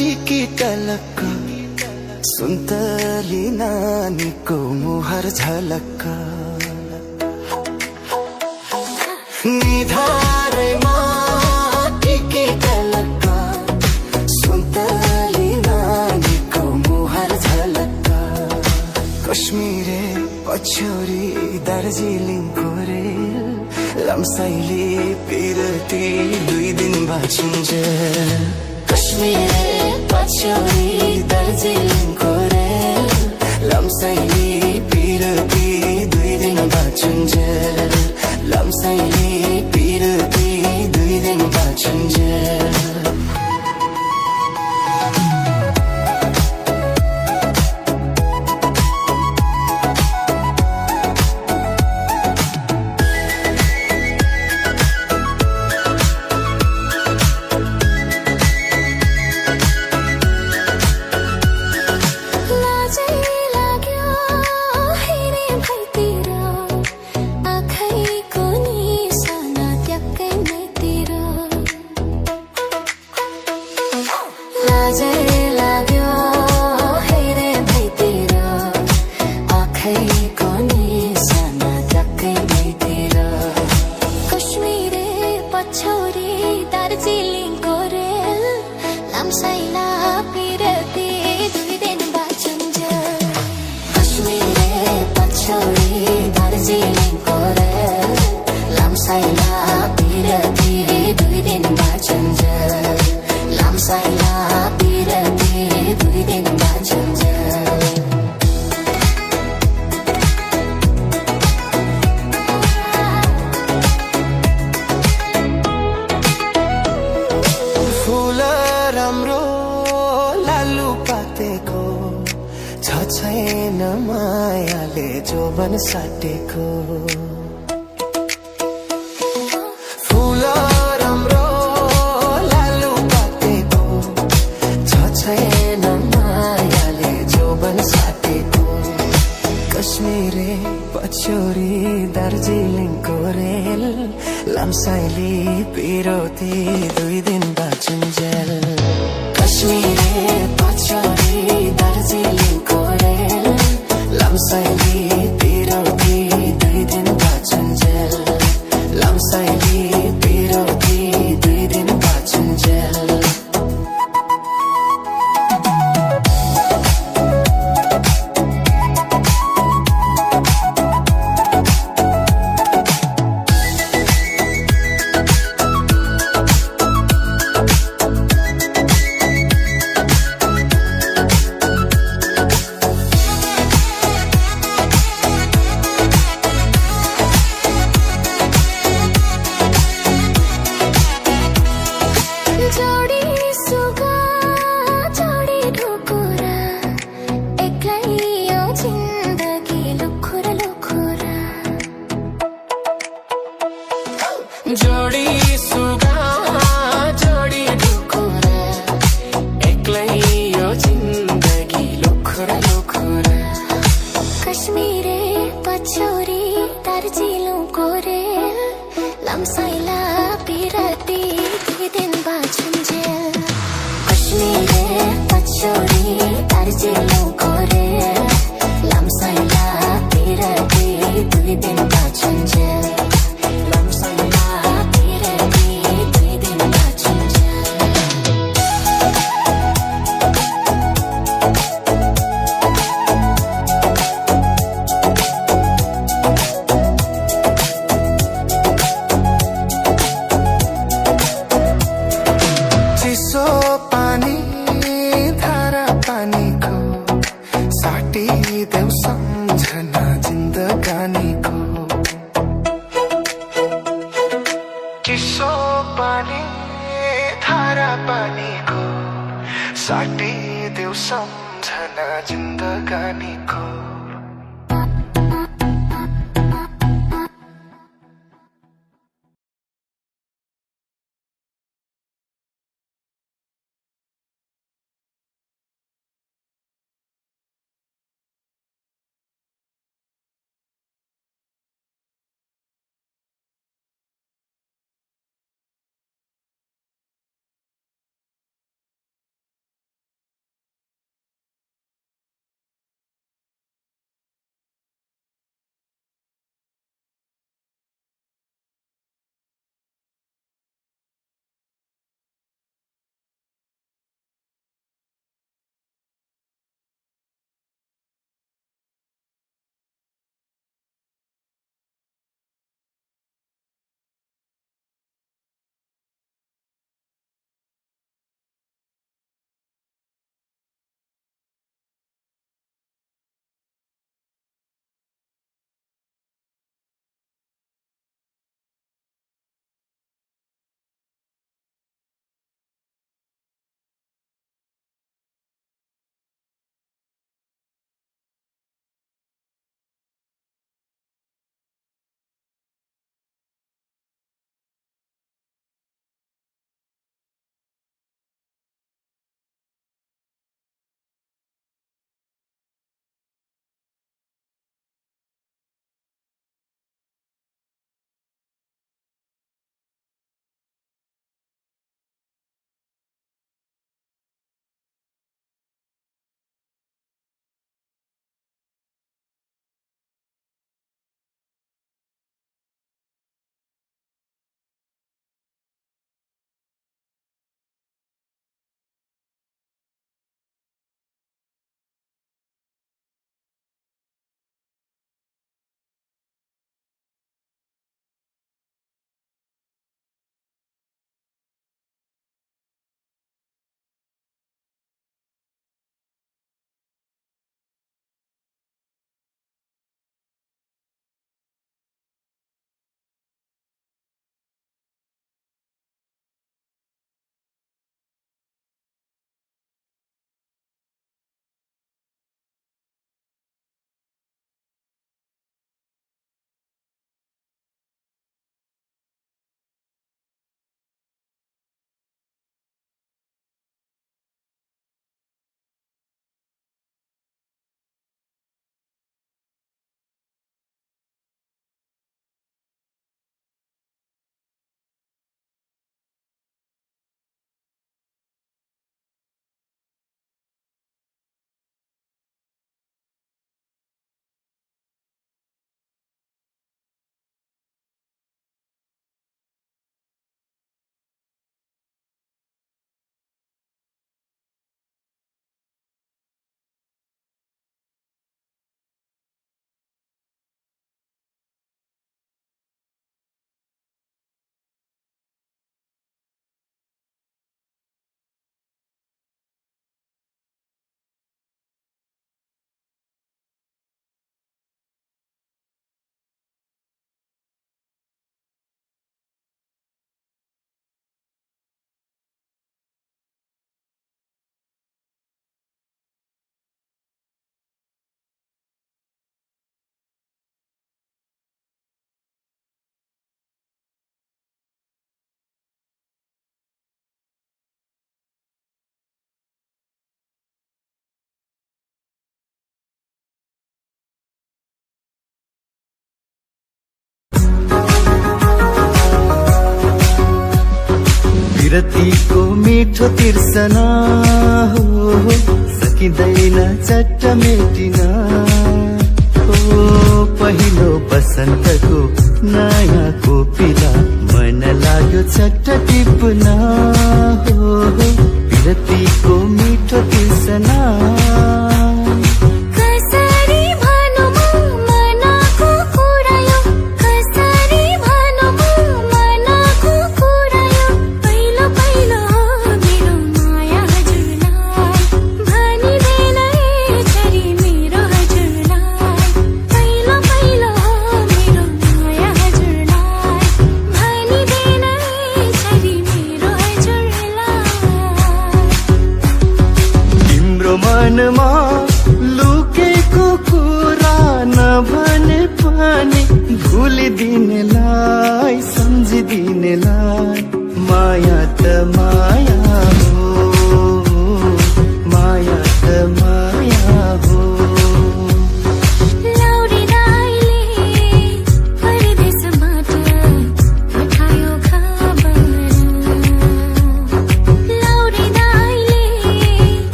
टिकी टलक्क सुन्तली नानीको मुहार झलक्क निधारमा टिकी टलक्क सुन्तली नानीको मुहार झलक्क कश्मीरे पछ्यौरी दार्जिलिङको रेल लम्साइले पिरती 2 दिन बाँचिन्जेल कश्मीरे पछ्यौरी दार्जिलिङको रेल लम्साइले पिरती 2 दिन बाँचिन्जेल लम्साइले पिरती 2 दिन बाँचिन्जेल छैन मायाले जोबन साटेको फूल राम्रो लालु पातेको छैन मायाले जोबन साटेको कश्मीरे पछ्यौरी दार्जिलिङको रेल लम्साइले पिरोती 2 दिन बाँचिन्जेल कश्मीरे पछ्यौरी दार्जिलिङको रेल लम्साइले पिरोती 2 दिन बाँचिन्जेल लम्साइले पिरोती 2 दिन बाँचिन्जेल जोडी सुगा जोडी ढुकुरा एक्लै यो जिन्दगी लुखुरा लुखुरा कश्मीरे पछ्यौरी दार्जिलिङको रेल लम्साइला पिरती 2 दिन बाँचिन्जेल कश्मीरे पछ्यौरी दार्जिलिङको रेल लम्साइला पिरती 2 दिन बाँचिन्जेल चिसो पानी धारा पानीको साटिदेऊ सम्झना जिन्दगानीको विरतीको मिठो तिर्सना हो सकिँदैन चट्ट मेटिन हो पहिलो बसन्तको नयाँ कोपिला मन लाग्यो चट्ट टिप्न हो विरतीको मिठो तिर्सना मनमा लुकेको कुरा नभने पनि भुलिदिनेलाई सम्झिदिनेलाई माया त माया हो माया त माया हो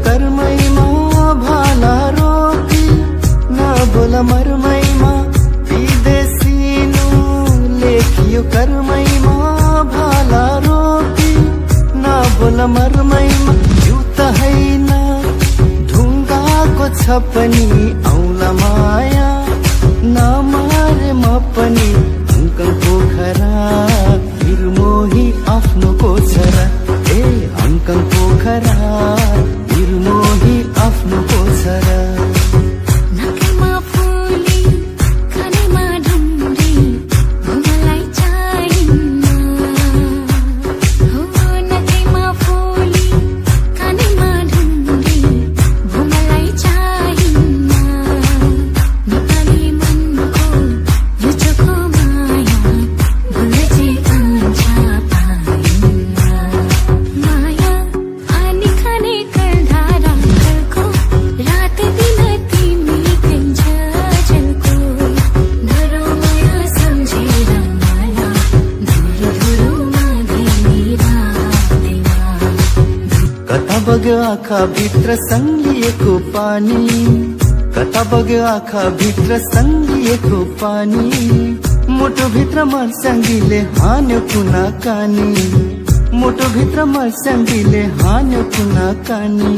कर्मैमा भाला रोकी नबोला मर्मैमा विदेशिनु लेखियो कर्मैमा भाला रोकी नबोला मर्मैमा यो त हैन ढुङ्गाको छ पनि औला माया नमारे म पनि हङकङ पोखरा निर्मोही आफ्नो कोछरा ए हङकङ पोखरा निर्मोही आफ्नो कोछरा नकैमा फुली खानेमा ढुङ्ग्री मलाई चाहिन्न हो नकैमा फुली खानेमा ढुङ्ग्री मलाई चाहिन्न नेपाली मनको यो चोखो माया भुल्दै जान्छ पाइन्न माया अनि खाने कता बग्यो आँखा भित्र सङ्गिएको पानी कता बग्यो आँखा भित्र सङ्गिएको पानी मुटु भित्र मर्स्याङ्गीले हान्यो कुना कानी मुटु भित्र मर्स्याङ्गीले हान्यो कुना कानी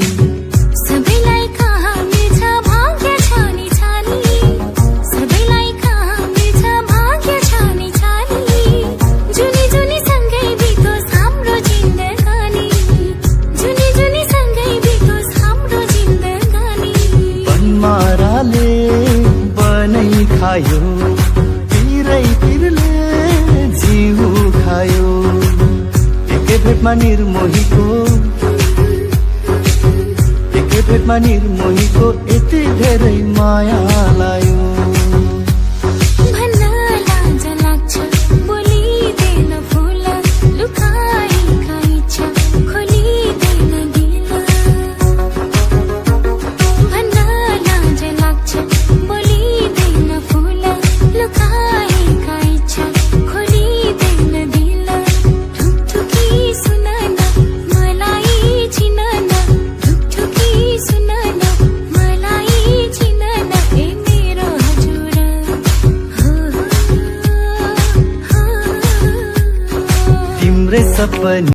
सबैलाई कहाँ मिल्छ भाग्य छानी छानी सबैलाई कहाँ मिल्छ भाग्य छानी छानी जुनी जुनी सँगै बितोस् हाम्रो जिन्दगानी जुनी जुनी सँगै बितोस् हाम्रो जिन्दगानी बनमाराले बनै खायो पिरै पिरले जिउ खायो एकै भेटमा निर्मोहीको भेटमा निर्मोहीको यति धेरै माया लायो भन्न लाज लाग्छ बोलिँदैन फुल लुकाएका इच्छा खोलिँदैन दिल भन्न लाज लाग्छ बोलिँदैन फुल लुकाएका इच्छा खोलिँदैन दिल ठुकठुकी सुन न मलाई चिन न ठुकठुकी सुन न मलाई चिन न ए मेरो हजुर तिम्रै सपना